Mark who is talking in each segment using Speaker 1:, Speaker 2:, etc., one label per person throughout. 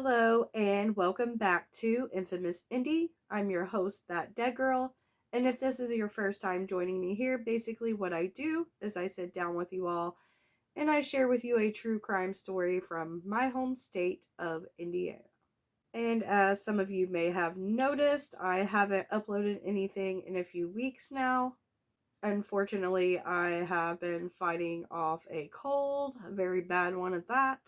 Speaker 1: Hello and welcome back to Infamous Indie. I'm your host, That Dead Girl, and if this is your first time joining me here, basically what I do is I sit down with you all and I share with you a true crime story from my home state of Indiana. And as some of you may have noticed, I haven't uploaded anything in a few weeks now. Unfortunately, I have been fighting off a cold, a very bad one at that.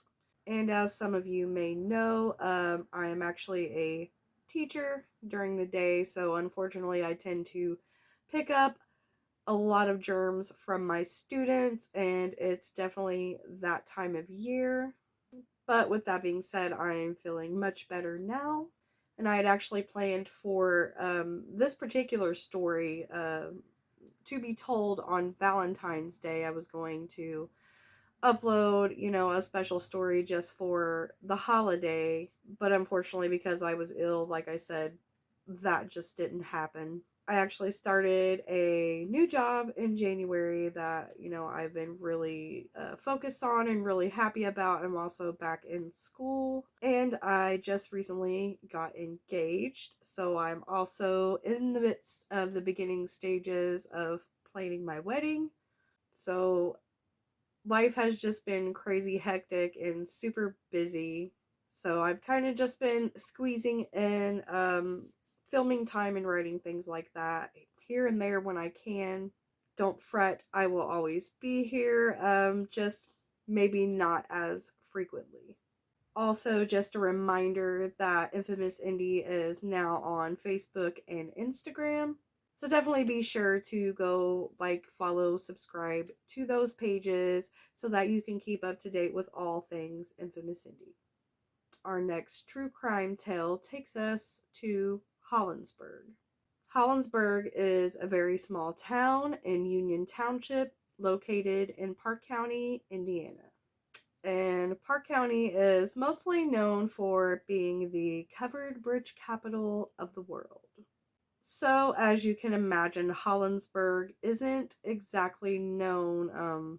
Speaker 1: And as some of you may know, I am actually a teacher during the day, so unfortunately, I tend to pick up a lot of germs from my students, and it's definitely that time of year. But with that being said, I am feeling much better now. And I had actually planned for this particular story to be told on Valentine's Day. I was going to upload, a special story just for the holiday, but unfortunately, because I was ill, like I said, that just didn't happen. I actually started a new job in January that, I've been really focused on and really happy about. I'm also back in school, and I just recently got engaged, so I'm also in the midst of the beginning stages of planning my wedding. So life has just been crazy hectic and super busy. So I've kind of just been squeezing in filming time and writing things like that here and there when I can. Don't fret, I will always be here, just maybe not as frequently. Also, just a reminder that Infamous Indie is now on Facebook and Instagram. So definitely be sure to go like, follow, subscribe to those pages so that you can keep up to date with all things Infamous Indie. Our next true crime tale takes us to Hollandsburg. Hollandsburg is a very small town in Union Township located in Park County, Indiana. And Park County is mostly known for being the covered bridge capital of the world. So, as you can imagine, Hollandsburg isn't exactly known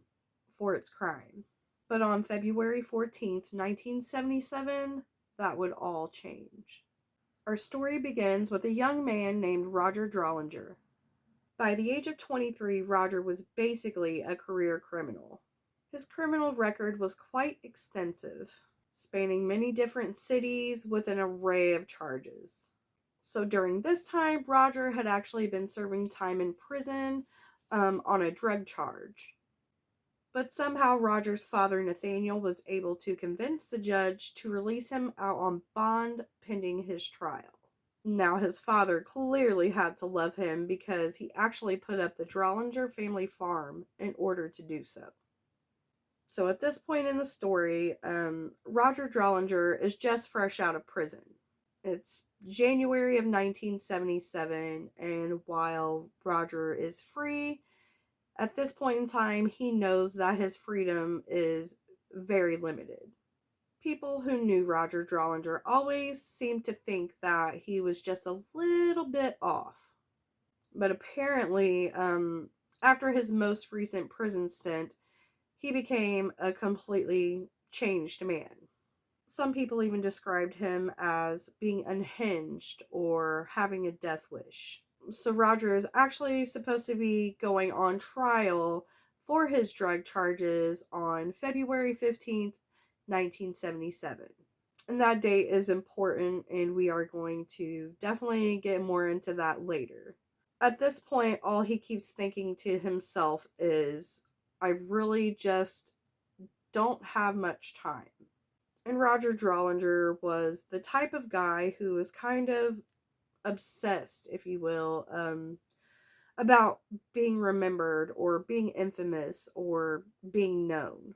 Speaker 1: for its crime. But on February 14th, 1977, that would all change. Our story begins with a young man named Roger Drollinger. By the age of 23, Roger was basically a career criminal. His criminal record was quite extensive, spanning many different cities with an array of charges. So during this time, Roger had actually been serving time in prison on a drug charge. But somehow Roger's father, Nathaniel, was able to convince the judge to release him out on bond pending his trial. Now, his father clearly had to love him because he actually put up the Drollinger family farm in order to do so. So at this point in the story, Roger Drollinger is just fresh out of prison. It's January of 1977, and while Roger is free, at this point in time, he knows that his freedom is very limited. People who knew Roger Drollinger always seemed to think that he was just a little bit off. But apparently, after his most recent prison stint, he became a completely changed man. Some people even described him as being unhinged or having a death wish. So Roger is actually supposed to be going on trial for his drug charges on February 15th, 1977. And that date is important, and we are going to definitely get more into that later. At this point, all he keeps thinking to himself is, I really just don't have much time. And Roger Drollinger was the type of guy who was kind of obsessed, if you will, about being remembered or being infamous or being known.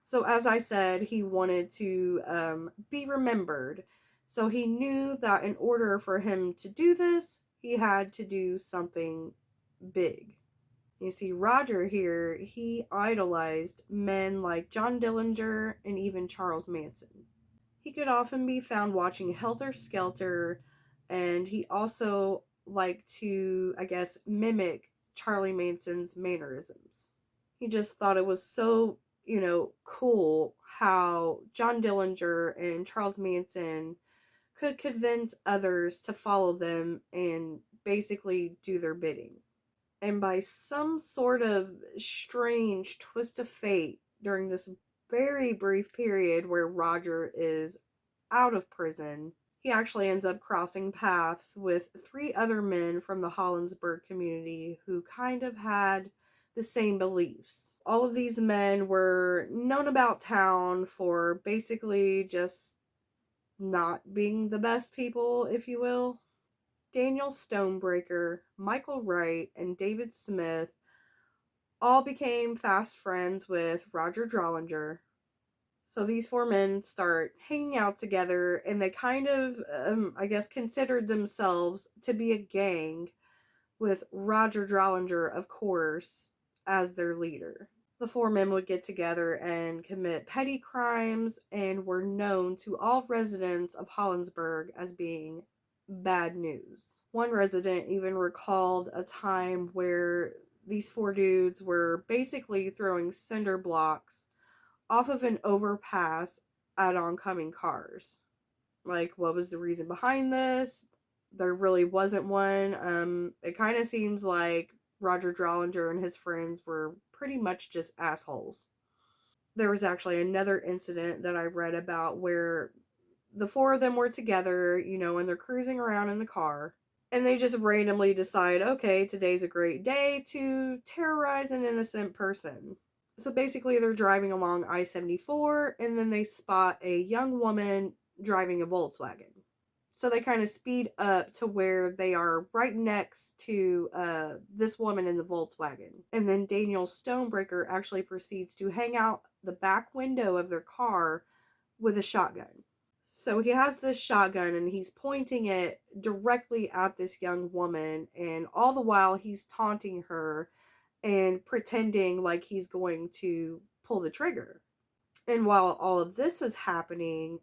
Speaker 1: So, as I said, he wanted to be remembered. So, he knew that in order for him to do this, he had to do something big. You see, Roger here, he idolized men like John Dillinger and even Charles Manson. He could often be found watching Helter Skelter, and he also liked to, I guess, mimic Charlie Manson's mannerisms. He just thought it was so, cool how John Dillinger and Charles Manson could convince others to follow them and basically do their bidding. And by some sort of strange twist of fate during this very brief period where Roger is out of prison, he actually ends up crossing paths with 3 other men from the Hollandsburg community who kind of had the same beliefs. All of these men were known about town for basically just not being the best people, if you will. Daniel Stonebreaker, Michael Wright, and David Smith all became fast friends with Roger Drollinger. So these 4 men start hanging out together, and they kind of, I guess, considered themselves to be a gang, with Roger Drollinger, of course, as their leader. The 4 men would get together and commit petty crimes and were known to all residents of Hollandsburg as being bad news. One resident even recalled a time where these 4 dudes were basically throwing cinder blocks off of an overpass at oncoming cars. Like, what was the reason behind this? There really wasn't one. It kind of seems like Roger Drollinger and his friends were pretty much just assholes. There was actually another incident that I read about where the 4 of them were together, and they're cruising around in the car, and they just randomly decide, okay, today's a great day to terrorize an innocent person. So basically, they're driving along I-74, and then they spot a young woman driving a Volkswagen. So they kind of speed up to where they are right next to this woman in the Volkswagen. And then Daniel Stonebreaker actually proceeds to hang out the back window of their car with a shotgun. So he has this shotgun and he's pointing it directly at this young woman, and all the while he's taunting her and pretending like he's going to pull the trigger. And while all of this is happening,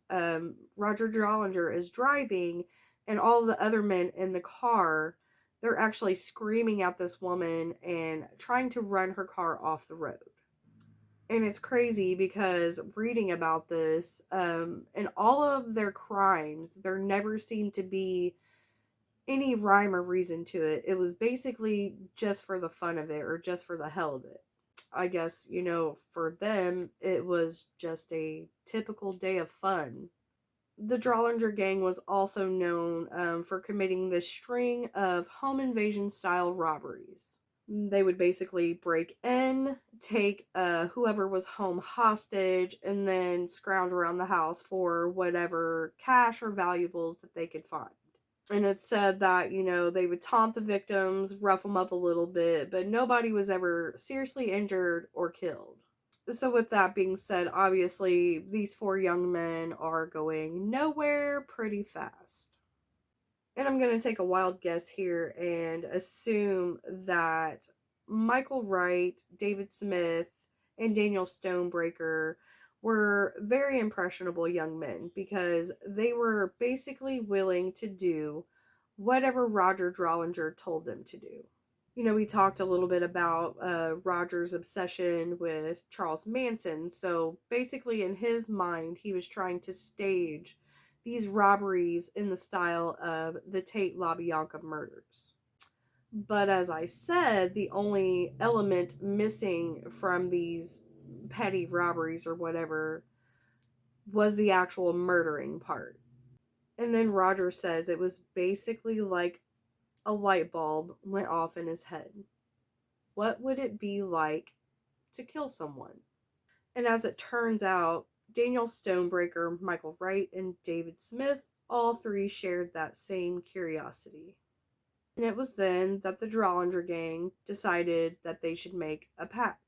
Speaker 1: Roger Drollinger is driving, and all the other men in the car, they're actually screaming at this woman and trying to run her car off the road. And it's crazy because reading about this, and all of their crimes, there never seemed to be any rhyme or reason to it. It was basically just for the fun of it or just for the hell of it. I guess, for them, it was just a typical day of fun. The Drollinger gang was also known for committing this string of home invasion style robberies. They would basically break in, take whoever was home hostage, and then scrounge around the house for whatever cash or valuables that they could find. And it said that, they would taunt the victims, rough them up a little bit, but nobody was ever seriously injured or killed. So with that being said, obviously, these 4 young men are going nowhere pretty fast. And I'm going to take a wild guess here and assume that Michael Wright, David Smith, and Daniel Stonebreaker were very impressionable young men because they were basically willing to do whatever Roger Drollinger told them to do. We talked a little bit about Roger's obsession with Charles Manson. So basically, in his mind, he was trying to stage these robberies in the style of the Tate Labianca murders. But as I said, the only element missing from these petty robberies or whatever was the actual murdering part. And then Roger says it was basically like a light bulb went off in his head. What would it be like to kill someone? And as it turns out, Daniel Stonebreaker, Michael Wright, and David Smith, all 3 shared that same curiosity. And it was then that the Drollinger gang decided that they should make a pact.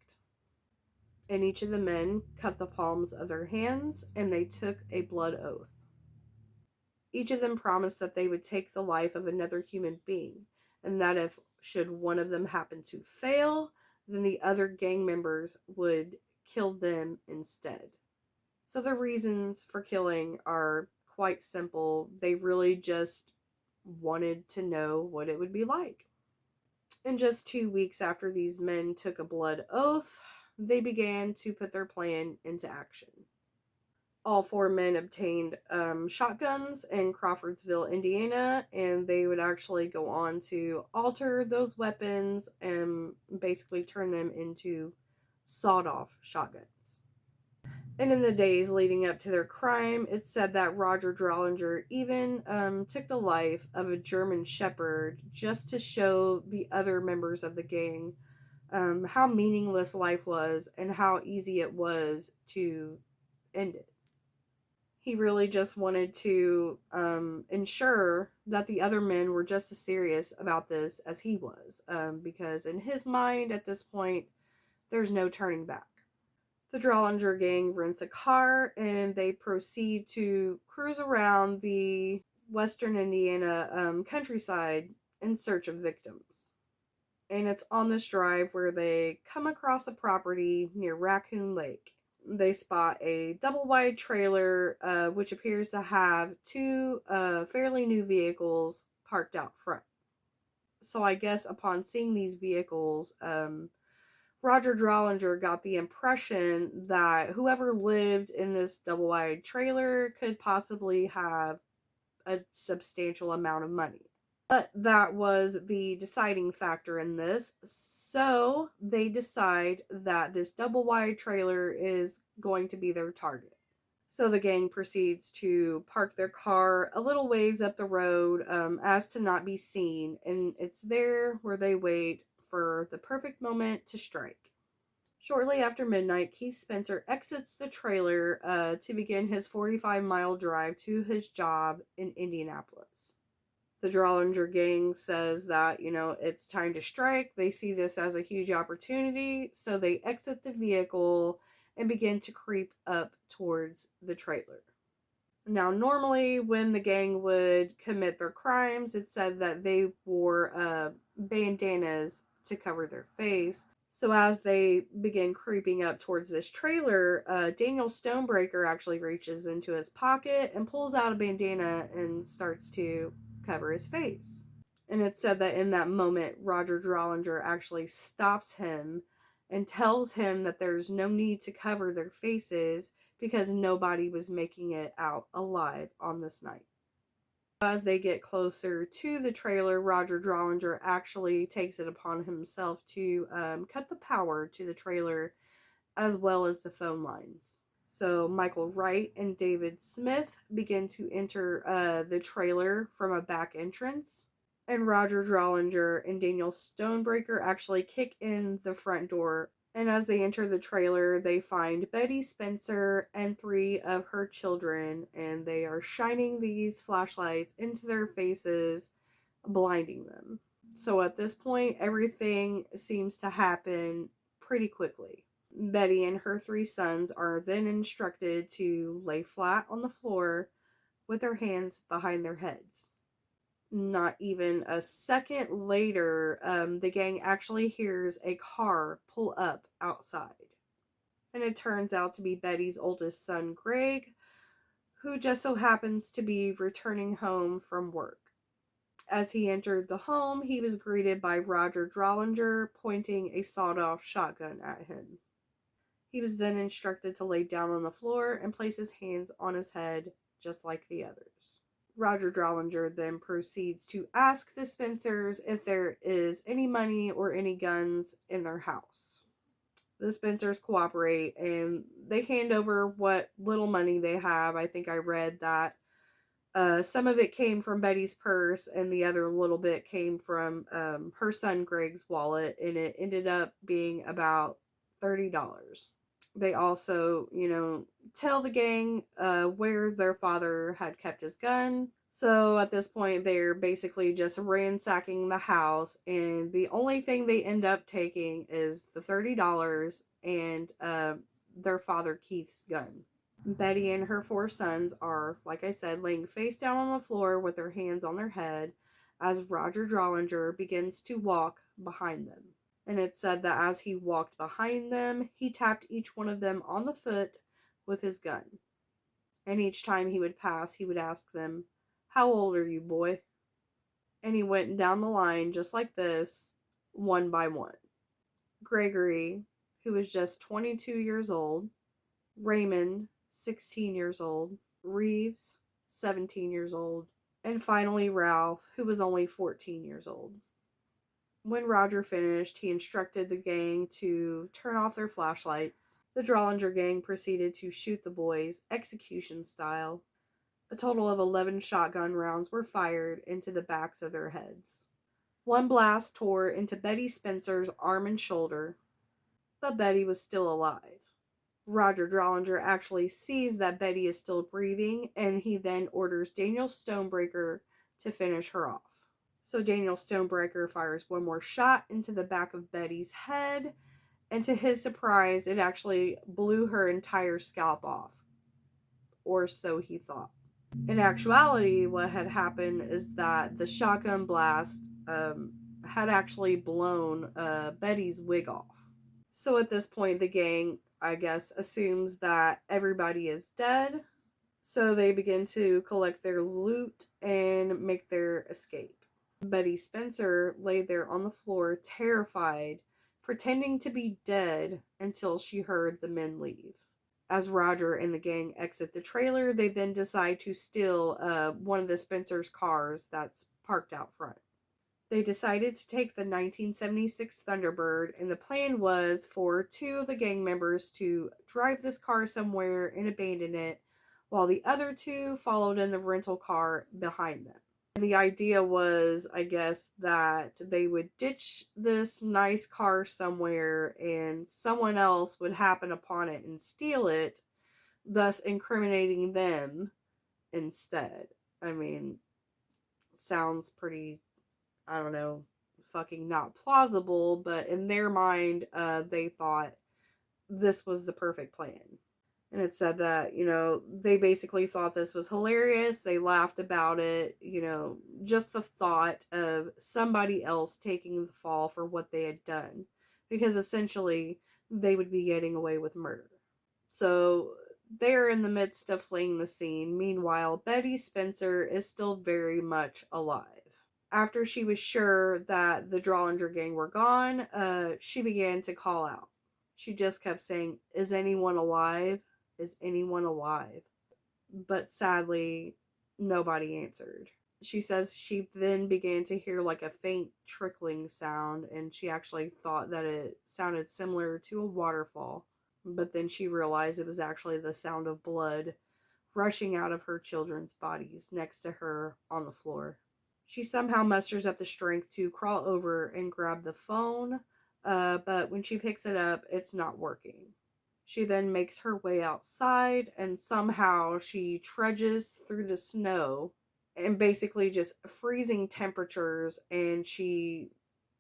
Speaker 1: And each of the men cut the palms of their hands and they took a blood oath. Each of them promised that they would take the life of another human being, and that if should one of them happen to fail, then the other gang members would kill them instead. So the reasons for killing are quite simple. They really just wanted to know what it would be like. And just 2 weeks after these men took a blood oath, they began to put their plan into action. All four men obtained shotguns in Crawfordsville, Indiana, and they would actually go on to alter those weapons and basically turn them into sawed-off shotguns. And in the days leading up to their crime, it's said that Roger Drollinger even took the life of a German shepherd just to show the other members of the gang how meaningless life was and how easy it was to end it. He really just wanted to ensure that the other men were just as serious about this as he was, because in his mind at this point, there's no turning back. The Drollinger gang rents a car and they proceed to cruise around the western Indiana countryside in search of victims. And it's on this drive where they come across a property near Raccoon Lake. They spot a double-wide trailer, which appears to have two fairly new vehicles parked out front. So I guess upon seeing these vehicles, Roger Drollinger got the impression that whoever lived in this double-wide trailer could possibly have a substantial amount of money. But that was the deciding factor in this. So they decide that this double-wide trailer is going to be their target. So the gang proceeds to park their car a little ways up the road as to not be seen. And it's there where they wait for the perfect moment to strike. Shortly after midnight, Keith Spencer exits the trailer to begin his 45-mile drive to his job in Indianapolis. The Drollinger gang says that, it's time to strike. They see this as a huge opportunity, so they exit the vehicle and begin to creep up towards the trailer. Now, normally when the gang would commit their crimes, it said that they wore bandanas to cover their face. So as they begin creeping up towards this trailer, Daniel Stonebreaker actually reaches into his pocket and pulls out a bandana and starts to cover his face. And it's said that in that moment, Roger Drollinger actually stops him and tells him that there's no need to cover their faces because nobody was making it out alive on this night. As they get closer to the trailer, Roger Drollinger actually takes it upon himself to cut the power to the trailer as well as the phone lines. So Michael Wright and David Smith begin to enter the trailer from a back entrance. And Roger Drollinger and Daniel Stonebreaker actually kick in the front door. And as they enter the trailer, they find Betty Spencer and 3 of her children. And they are shining these flashlights into their faces, blinding them. So at this point, everything seems to happen pretty quickly. Betty and her 3 sons are then instructed to lay flat on the floor with their hands behind their heads. Not even a second later, the gang actually hears a car pull up outside. And it turns out to be Betty's oldest son, Greg, who just so happens to be returning home from work. As he entered the home, he was greeted by Roger Drollinger pointing a sawed-off shotgun at him. He was then instructed to lay down on the floor and place his hands on his head, just like the others. Roger Drollinger then proceeds to ask the Spencers if there is any money or any guns in their house. The Spencers cooperate and they hand over what little money they have. I think I read that some of it came from Betty's purse and the other little bit came from her son Greg's wallet, and it ended up being about $30. They also, tell the gang where their father had kept his gun. So at this point, they're basically just ransacking the house, and the only thing they end up taking is the $30 and their father Keith's gun. Betty and her 4 sons are, like I said, laying face down on the floor with their hands on their head as Roger Drollinger begins to walk behind them. And it said that as he walked behind them, he tapped each one of them on the foot with his gun. And each time he would pass, he would ask them, "How old are you, boy?" And he went down the line just like this, one by one. Gregory, who was just 22 years old, Raymond, 16 years old, Reeves, 17 years old, and finally Ralph, who was only 14 years old. When Roger finished, he instructed the gang to turn off their flashlights. The Drollinger gang proceeded to shoot the boys, execution style. A total of 11 shotgun rounds were fired into the backs of their heads. One blast tore into Betty Spencer's arm and shoulder, but Betty was still alive. Roger Drollinger actually sees that Betty is still breathing, and he then orders Daniel Stonebreaker to finish her off. So Daniel Stonebreaker fires one more shot into the back of Betty's head, and to his surprise, it actually blew her entire scalp off. Or so he thought. In actuality, what had happened is that the shotgun blast had actually blown Betty's wig off. So at this point, the gang, I guess, assumes that everybody is dead. So they begin to collect their loot and make their escape. Betty Spencer lay there on the floor, terrified, pretending to be dead until she heard the men leave. As Roger and the gang exit the trailer, they then decide to steal one of the Spencer's cars that's parked out front. They decided to take the 1976 Thunderbird, and the plan was for two of the gang members to drive this car somewhere and abandon it, while the other two followed in the rental car behind them. And the idea was, I guess, that they would ditch this nice car somewhere and someone else would happen upon it and steal it, thus incriminating them instead. I mean, sounds pretty, I don't know, fucking not plausible, but in their mind, they thought this was the perfect plan. And it said that, they basically thought this was hilarious. They laughed about it, just the thought of somebody else taking the fall for what they had done. Because essentially, they would be getting away with murder. So they're in the midst of fleeing the scene. Meanwhile, Betty Spencer is still very much alive. After she was sure that the Drollinger gang were gone, she began to call out. She just kept saying, "Is anyone alive? Is anyone alive?" But sadly, nobody answered. She says she then began to hear like a faint trickling sound, and she actually thought that it sounded similar to a waterfall. But then she realized it was actually the sound of blood rushing out of her children's bodies next to her on the floor. She somehow musters up the strength to crawl over and grab the phone, but when she picks it up, it's not working. She then makes her way outside, and somehow she trudges through the snow and basically just freezing temperatures, and she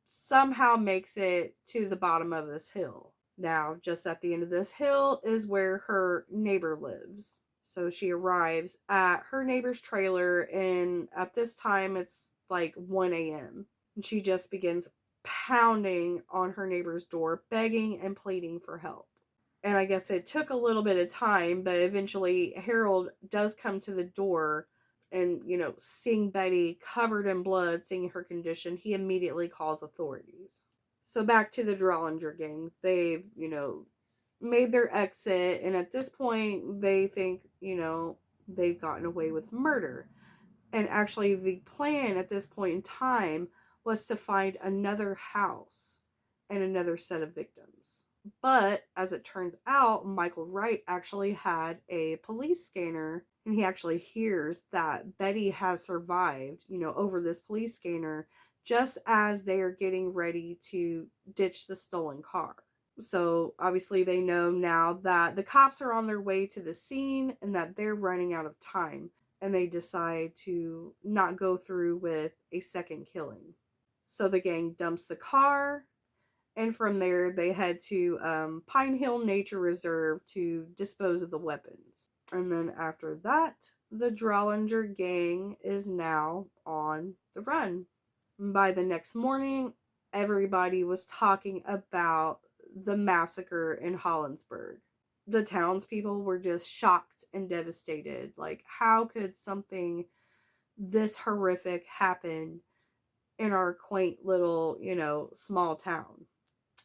Speaker 1: somehow makes it to the bottom of this hill. Now, just at the end of this hill is where her neighbor lives. So she arrives at her neighbor's trailer, and at this time it's like 1 a.m. And she just begins pounding on her neighbor's door, begging and pleading for help. And I guess it took a little bit of time, but eventually Harold does come to the door, and, seeing Betty covered in blood, seeing her condition, he immediately calls authorities. So back to the Drollinger gang. They've, made their exit, and at this point, they think, they've gotten away with murder. And actually, the plan at this point in time was to find another house and another set of victims. But as it turns out, Michael Wright actually had a police scanner, and he actually hears that Betty has survived, over this police scanner, just as they are getting ready to ditch the stolen car. So obviously they know now that the cops are on their way to the scene and that they're running out of time, and they decide to not go through with a second killing. So the gang dumps the car, and from there they head to Pine Hill Nature Reserve to dispose of the weapons. And then after that, the Drollinger gang is now on the run. By the next morning, everybody was talking about the massacre in Hollandsburg. The townspeople were just shocked and devastated. Like, how could something this horrific happen in our quaint little, small town?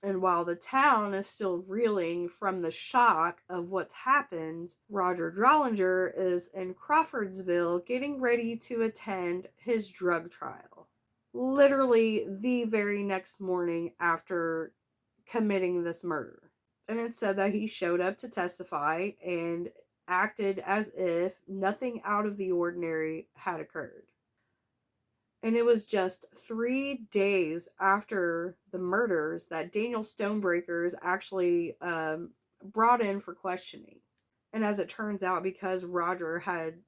Speaker 1: And while the town is still reeling from the shock of what's happened, Roger Drollinger is in Crawfordsville getting ready to attend his drug trial. Literally the very next morning after committing this murder. And it said that he showed up to testify and acted as if nothing out of the ordinary had occurred. And it was just 3 days after the murders that Daniel Stonebreaker is actually brought in for questioning. And as it turns out, because Roger had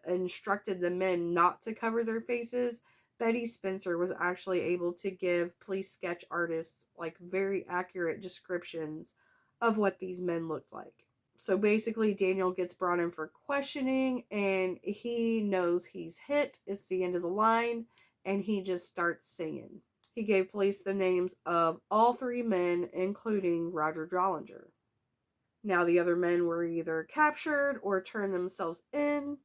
Speaker 1: instructed the men not to cover their faces, Betty Spencer was actually able to give police sketch artists like very accurate descriptions of what these men looked like. So basically, Daniel gets brought in for questioning, and he knows he's hit. It's the end of the line, and he just starts singing. He gave police the names of all 3 men, including Roger Drollinger. Now, the other men were either captured or turned themselves in,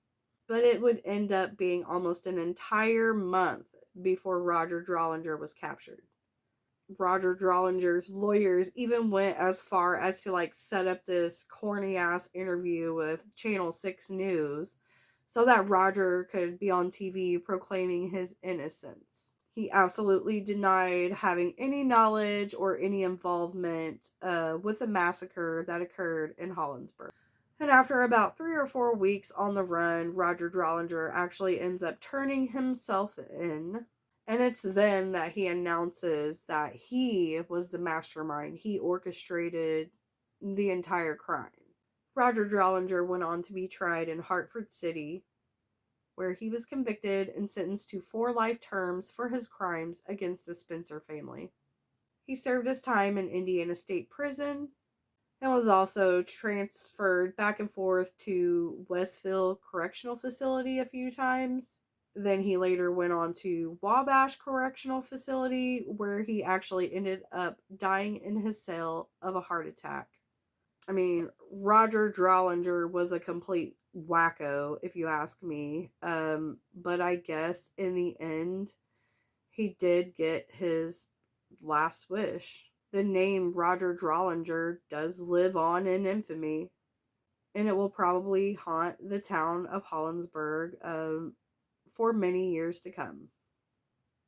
Speaker 1: but it would end up being almost an entire month before Roger Drollinger was captured. Roger Drollinger's lawyers even went as far as to set up this corny ass interview with Channel 6 News so that Roger could be on TV proclaiming his innocence. He absolutely denied having any knowledge or any involvement with the massacre that occurred in Hollandsburg. And after about 3 or 4 weeks on the run, Roger Drollinger actually ends up turning himself in. And it's then that he announces that he was the mastermind. He orchestrated the entire crime. Roger Drollinger went on to be tried in Hartford City, where he was convicted and sentenced to 4 life terms for his crimes against the Spencer family. He served his time in Indiana State Prison and was also transferred back and forth to Westville Correctional Facility a few times. Then he later went on to Wabash Correctional Facility, where he actually ended up dying in his cell of a heart attack. I mean, Roger Drollinger was a complete wacko, if you ask me. But I guess in the end, he did get his last wish. The name Roger Drollinger does live on in infamy, and it will probably haunt the town of Hollandsburg for many years to come.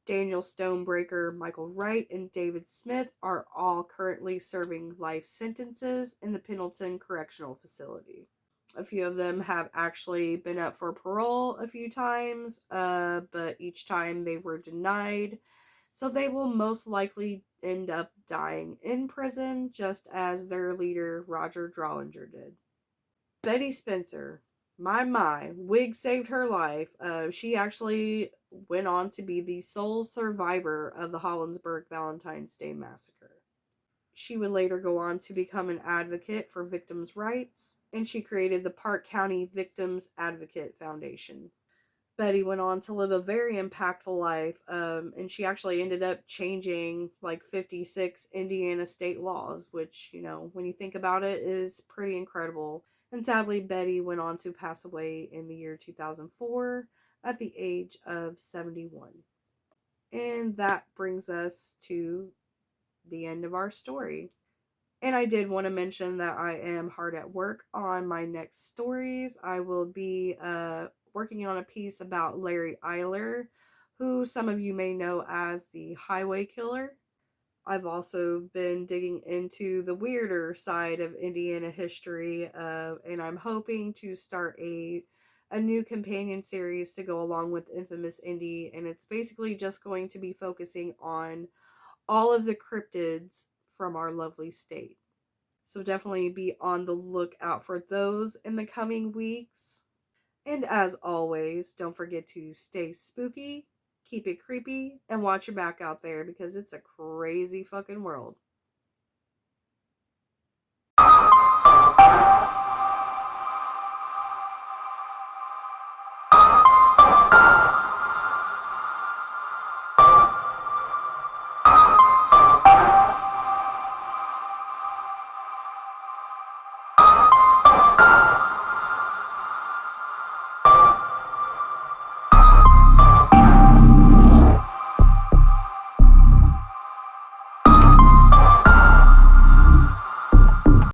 Speaker 1: Daniel Stonebreaker, Michael Wright, and David Smith are all currently serving life sentences in the Pendleton Correctional Facility. A few of them have actually been up for parole a few times, but each time they were denied. So they will most likely end up dying in prison, just as their leader, Roger Drollinger, did. Betty Spencer, my, wig saved her life. She actually went on to be the sole survivor of the Hollandsburg Valentine's Day Massacre. She would later go on to become an advocate for victims' rights, and she created the Park County Victims Advocate Foundation. Betty went on to live a very impactful life, and she actually ended up changing 56 Indiana state laws, which, when you think about it, is pretty incredible. And sadly, Betty went on to pass away in the year 2004 at the age of 71. And that brings us to the end of our story. And I did want to mention that I am hard at work on my next stories. I will be working on a piece about Larry Eiler, who some of you may know as the Highway Killer. I've also been digging into the weirder side of Indiana history, and I'm hoping to start a new companion series to go along with Infamous Indy, and it's basically just going to be focusing on all of the cryptids from our lovely state. So definitely be on the lookout for those in the coming weeks. And as always, don't forget to stay spooky, keep it creepy, and watch your back out there because it's a crazy fucking world.